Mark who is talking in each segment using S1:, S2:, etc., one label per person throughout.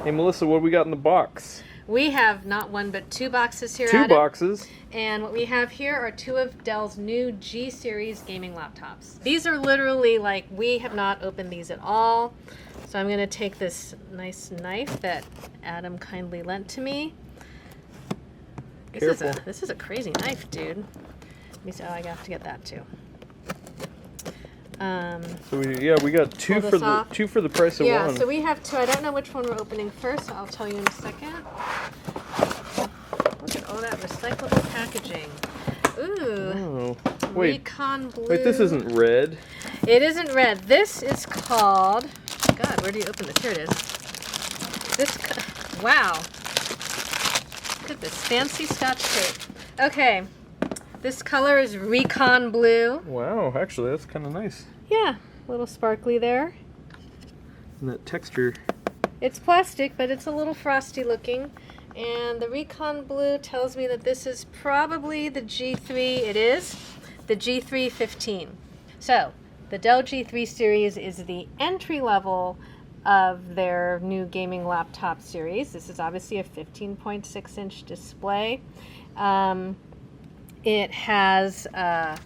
S1: Hey, Melissa, what do we got in the box?
S2: We have not one but two boxes here.
S1: Two boxes.
S2: And what we have here are two of Dell's new G series gaming laptops. These are literally like, we have not opened these at all. So I'm going to take this nice knife that Adam kindly lent to me.
S1: Careful.
S2: This is a crazy knife, dude. Let me see. Oh, I have to get that too.
S1: So we got two for the price of one.
S2: Yeah, so we have two. I don't know which one we're opening first. So I'll tell you in a second. Look at all that recyclable packaging. Ooh.
S1: Oh, wait.
S2: Recon Blue.
S1: Wait, this isn't red.
S2: It isn't red. This is called. God, where do you open this? Here it is. Wow. Look at this fancy Scotch tape. Okay. This color is Recon Blue.
S1: Wow, actually, that's kind of nice.
S2: Yeah, a little sparkly there.
S1: And that texture.
S2: It's plastic, but it's a little frosty looking. And the Recon Blue tells me that this is probably the G3. It is the G315. So, the Dell G3 series is the entry level of their new gaming laptop series. This is obviously a 15.6 inch display. It has a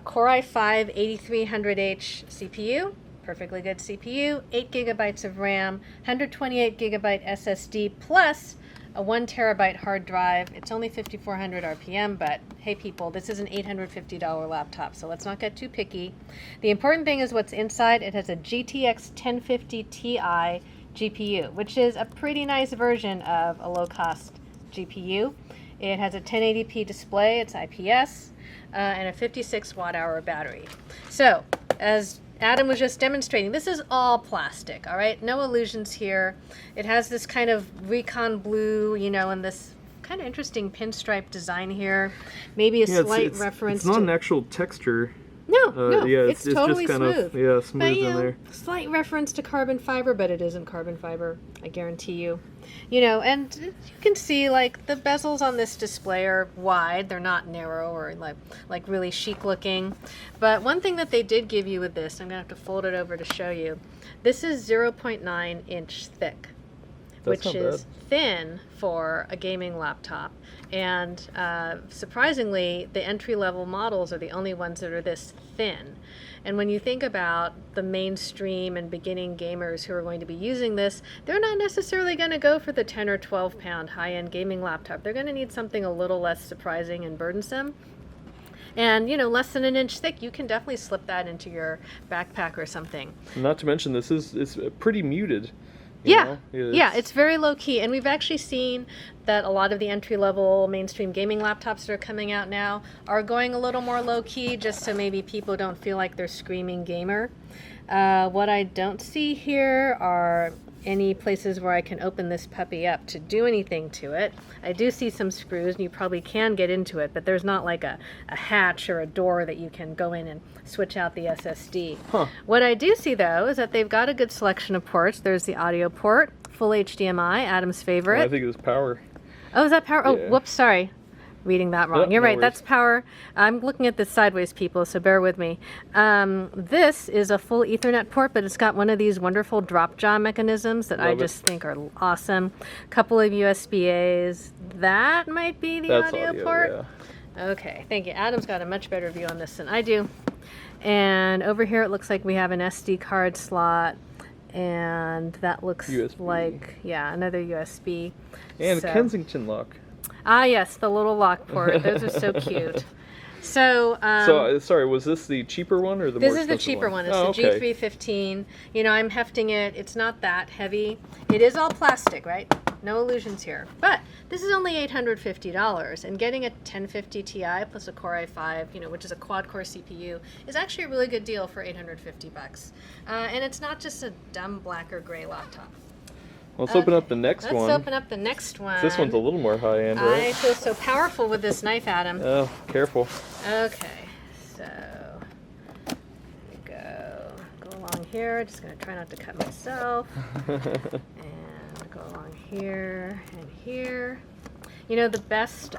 S2: Core i5 8300H CPU, perfectly good CPU, 8 gigabytes of RAM, 128 gigabyte SSD, plus a 1 terabyte hard drive. It's only 5,400 RPM, but hey people, this is an $850 laptop, so let's not get too picky. The important thing is what's inside. It has a GTX 1050 Ti GPU, which is a pretty nice version of a low-cost GPU. It has a 1080p display, it's IPS, and a 56 watt-hour battery. So, as Adam was just demonstrating, this is all plastic, all right? No illusions here. It has this kind of Recon Blue, you know, and this kind of interesting pinstripe design here. Maybe a slight reference
S1: to... It's not an actual texture.
S2: No,
S1: yeah,
S2: it's totally
S1: just kind
S2: smooth.
S1: of, smooth
S2: but,
S1: in there.
S2: Slight reference to carbon fiber, but it isn't carbon fiber, I guarantee you. You know, and you can see like the bezels on this display are wide. They're not narrow or like really chic looking. But one thing that they did give you with this, I'm gonna have to fold it over to show you. This is 0.9 inch thick.
S1: That's
S2: which is thin for a gaming laptop. And surprisingly, the entry-level models are the only ones that are this thin. And when you think about the mainstream and beginning gamers who are going to be using this, they're not necessarily going to go for the 10 or 12 pound high-end gaming laptop. They're going to need something a little less surprising and burdensome. And, you know, less than an inch thick, you can definitely slip that into your backpack or something.
S1: Not to mention, this is pretty muted.
S2: Yeah, it's very low key, and we've actually seen that a lot of the entry-level mainstream gaming laptops that are coming out now are going a little more low key, just so maybe people don't feel like they're screaming gamer. What I don't see here are any places where I can open this puppy up to do anything to it. I do see some screws, and you probably can get into it, but there's not like a hatch or a door that you can go in and switch out the SSD.
S1: Huh.
S2: What I do see, though, is that they've got a good selection of ports. There's the audio port, full HDMI, Adam's favorite.
S1: I think it was power.
S2: Oh, is that power?
S1: Yeah.
S2: Oh, whoops, sorry. Reading that wrong. You're right, that's power. I'm looking at this sideways, people, so bear with me. This is a full Ethernet port, but it's got one of these wonderful drop jaw mechanisms that I just think are awesome. Couple of USB-As. That might be the audio port. Yeah. Okay, thank you. Adam's got a much better view on this than I do. And over here it looks like we have an SD card slot, and that looks like, another USB.
S1: And a Kensington lock.
S2: Ah, yes, the little lock port. Those are so cute. So,
S1: sorry, was this the cheaper one or the more expensive one?
S2: This is the cheaper one. It's the G315. You know, I'm hefting it. It's not that heavy. It is all plastic, right? No illusions here. But this is only $850, and getting a 1050 Ti plus a Core i5, you know, which is a quad-core CPU, is actually a really good deal for $850. And it's not just a dumb black or gray laptop.
S1: Let's open up the next one.
S2: Let's open up the next one.
S1: This one's a little more high-end, right?
S2: I feel so powerful with this knife, Adam.
S1: Oh, careful.
S2: Okay, so here we go. Go along here. Just going to try not to cut myself. And go along here and here. You know, the best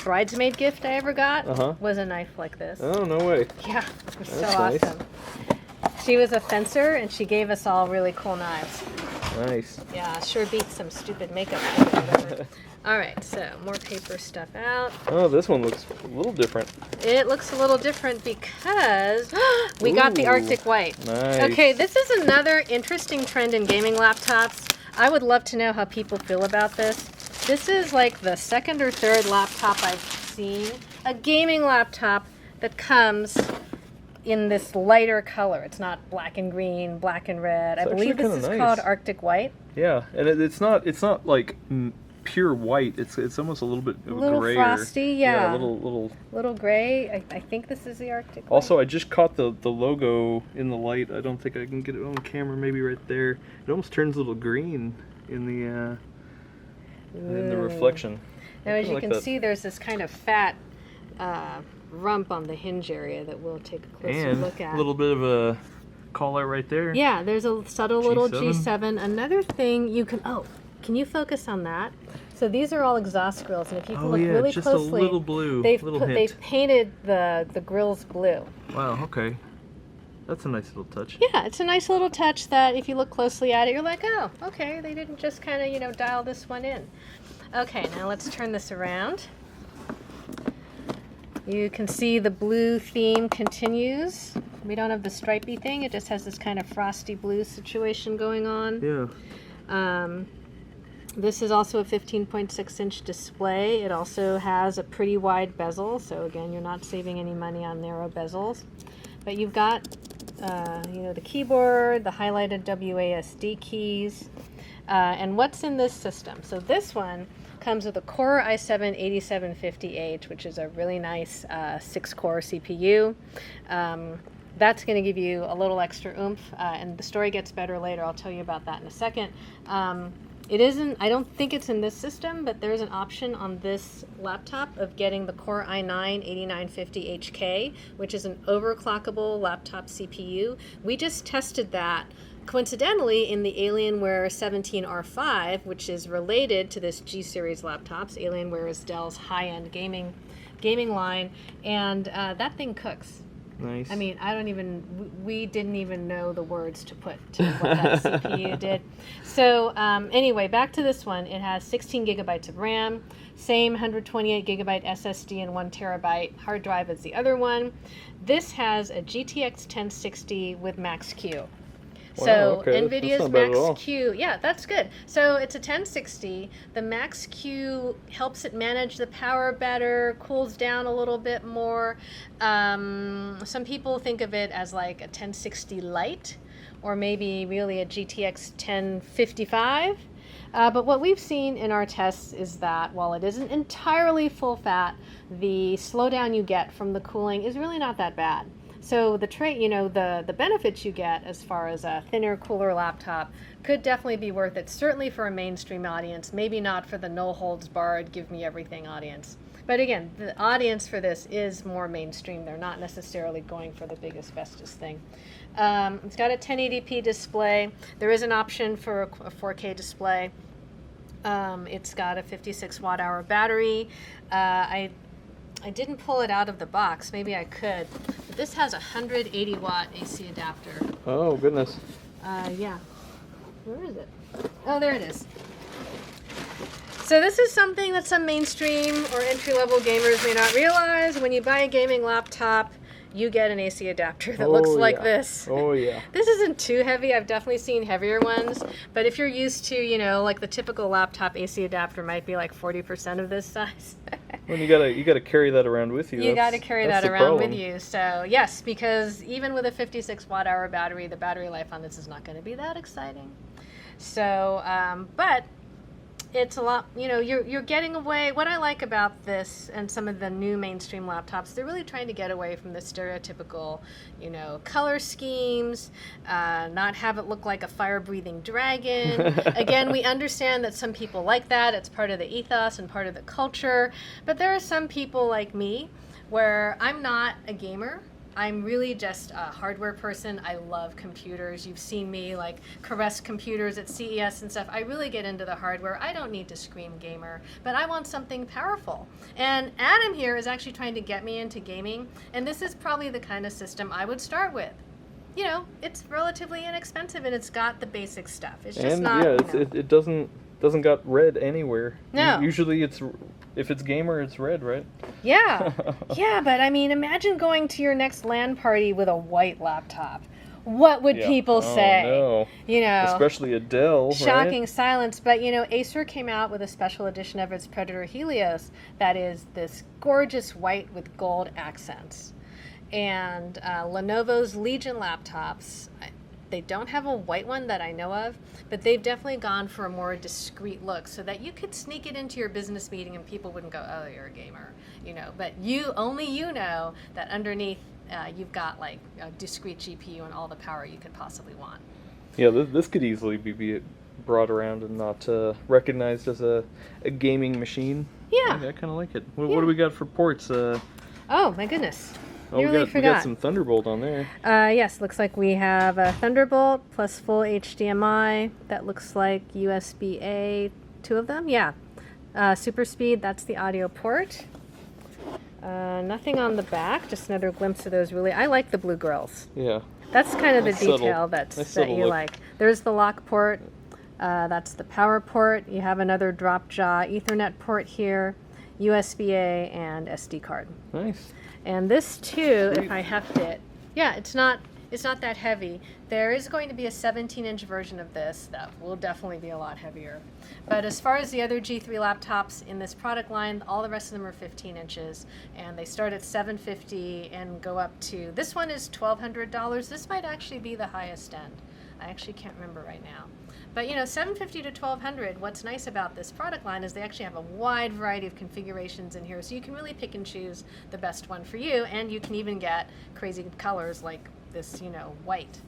S2: bridesmaid gift I ever got was a knife like this.
S1: Oh, no way.
S2: Yeah, it was so
S1: That's
S2: awesome. She was a fencer, and she gave us all really cool knives.
S1: Nice.
S2: Yeah, sure beats some stupid makeup or whatever. All right, so more paper stuff out.
S1: Oh, this one looks a little different.
S2: It looks a little different because we got the
S1: Ooh,
S2: Arctic White.
S1: Nice.
S2: Okay, this is another interesting trend in gaming laptops. I would love to know how people feel about this. This is like the second or third laptop I've seen, a gaming laptop that comes in this lighter color. It's not black and green, black and red. I believe this is called Arctic White.
S1: Yeah, and it's not like pure white. It's almost a little bit
S2: A little
S1: grayer.
S2: frosty, yeah.
S1: A little
S2: gray. I think this is the Arctic White.
S1: Also, I just caught the logo in the light. I don't think I can get it on camera. Maybe right there. It almost turns a little green in the reflection.
S2: Now, as you can see, there's this kind of fat rump on the hinge area that we'll take a closer look at.
S1: And a little bit of a call out right there.
S2: Yeah, there's a subtle little
S1: G7.
S2: G7. Another thing you can, can you focus on that? So these are all exhaust grills, and if you can look really
S1: just
S2: closely,
S1: a little blue,
S2: they've painted the grills blue.
S1: Wow, okay. That's a nice little touch.
S2: Yeah, it's a nice little touch that if you look closely at it, you're like, oh, okay, they didn't just kind of, dial this one in. Okay, now let's turn this around. You can see the blue theme continues. We don't have the stripey thing. It just has this kind of frosty blue situation going on.
S1: Yeah.
S2: This is also a 15.6-inch display. It also has a pretty wide bezel, so again, you're not saving any money on narrow bezels. But you've got, the keyboard, the highlighted WASD keys, and what's in this system. So this one comes with a Core i7-8750H, which is a really nice 6-core CPU. That's going to give you a little extra oomph, and the story gets better later. I'll tell you about that in a second. It isn't, I don't think it's in this system, but there's an option on this laptop of getting the Core i9-8950HK, which is an overclockable laptop CPU. We just tested that coincidentally in the Alienware 17R5, which is related to this G series laptops. Alienware is Dell's high-end gaming line, and that thing cooks.
S1: Nice.
S2: I mean, we didn't even know the words to put to what that CPU did. So anyway, back to this one. It has 16 gigabytes of RAM, same 128 gigabyte SSD and 1 terabyte hard drive as the other one. This has a GTX 1060 with Max-Q.
S1: Wow,
S2: So
S1: okay.
S2: NVIDIA's Max-Q, yeah, that's good. So it's a 1060. The Max-Q helps it manage the power better, cools down a little bit more. Some people think of it as like a 1060 Lite, or maybe really a GTX 1055. But what we've seen in our tests is that while it isn't entirely full fat, the slowdown you get from the cooling is really not that bad. So the the benefits you get as far as a thinner, cooler laptop could definitely be worth it, certainly for a mainstream audience, maybe not for the no-holds-barred, give-me-everything audience. But again, the audience for this is more mainstream. They're not necessarily going for the biggest, bestest thing. It's got a 1080p display. There is an option for a 4K display. It's got a 56 watt-hour battery. I didn't pull it out of the box. Maybe I could. But this has a 180 watt AC adapter.
S1: Oh, goodness.
S2: Yeah. Where is it? Oh, there it is. So this is something that some mainstream or entry-level gamers may not realize. When you buy a gaming laptop, you get an AC adapter that looks like this.
S1: Oh, yeah.
S2: This isn't too heavy. I've definitely seen heavier ones. But if you're used to, like the typical laptop AC adapter might be like 40% of this size.
S1: Well, you gotta carry that around with you.
S2: You got to carry that around with you. So yes, because even with a 56 watt-hour battery, the battery life on this is not going to be that exciting. So, but it's a lot, you're getting away. What I like about this and some of the new mainstream laptops, they're really trying to get away from the stereotypical, color schemes, not have it look like a fire-breathing dragon. Again, we understand that some people like that. It's part of the ethos and part of the culture. But there are some people like me where I'm not a gamer. I'm really just a hardware person. I love computers. You've seen me caress computers at CES and stuff. I really get into the hardware. I don't need to scream gamer, but I want something powerful. And Adam here is actually trying to get me into gaming, and this is probably the kind of system I would start with. you know, it's relatively inexpensive and it's got the basic stuff. It's just
S1: And
S2: not.
S1: yeah,
S2: You know,
S1: it doesn't got red anywhere.
S2: No.
S1: Usually if it's gamer, it's red, right?
S2: yeah, yeah, but I mean, imagine going to your next LAN party with a white laptop. What would
S1: Yeah.
S2: people
S1: Oh,
S2: say?
S1: no.
S2: You know,
S1: Especially a Dell,
S2: shocking
S1: right?
S2: silence. But you know, Acer came out with a special edition of its Predator Helios that is this gorgeous white with gold accents. And Lenovo's Legion laptops, they don't have a white one that I know of, but they've definitely gone for a more discreet look so that you could sneak it into your business meeting and people wouldn't go, oh, you're a gamer, you know. But only you know that underneath you've got like a discrete GPU and all the power you could possibly want.
S1: Yeah, this could easily be brought around and not recognized as a gaming machine.
S2: Yeah.
S1: I kind of like it. What
S2: Yeah.
S1: do we got for ports?
S2: Oh my goodness.
S1: Oh,
S2: Nearly
S1: we
S2: forgot.
S1: got some Thunderbolt on there.
S2: Yes, looks like we have a Thunderbolt plus full HDMI. That looks like USB-A, 2 of them. Yeah. Super speed, that's the audio port. Nothing on the back, just another glimpse of those really. I like the blue grills.
S1: Yeah.
S2: That's kind of the
S1: Nice subtle-
S2: detail
S1: nice
S2: that
S1: subtle
S2: you
S1: look.
S2: like. There's the lock port. That's the power port. You have another drop jaw Ethernet port here, USB-A, and SD card.
S1: Nice.
S2: And this too,
S1: Sweet.
S2: if I heft it, yeah, it's not that heavy. There is going to be a 17-inch version of this that will definitely be a lot heavier. But as far as the other G3 laptops in this product line, all the rest of them are 15 inches, and they start at $750 and go up to, this one is $1,200. This might actually be the highest end. I actually can't remember right now. But you know, $750 to $1,200, what's nice about this product line is they actually have a wide variety of configurations in here, so you can really pick and choose the best one for you, and you can even get crazy colors like this, you know, white.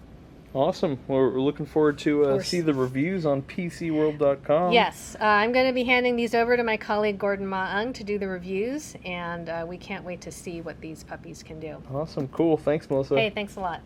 S1: Awesome. Well, we're looking forward to
S2: course.
S1: see the reviews on PCWorld.com.
S2: Yes, I'm going to be handing these over to my colleague Gordon Ma-Ung to do the reviews, and we can't wait to see what these puppies can do.
S1: Awesome. Cool. Thanks, Melissa.
S2: Hey, thanks a lot.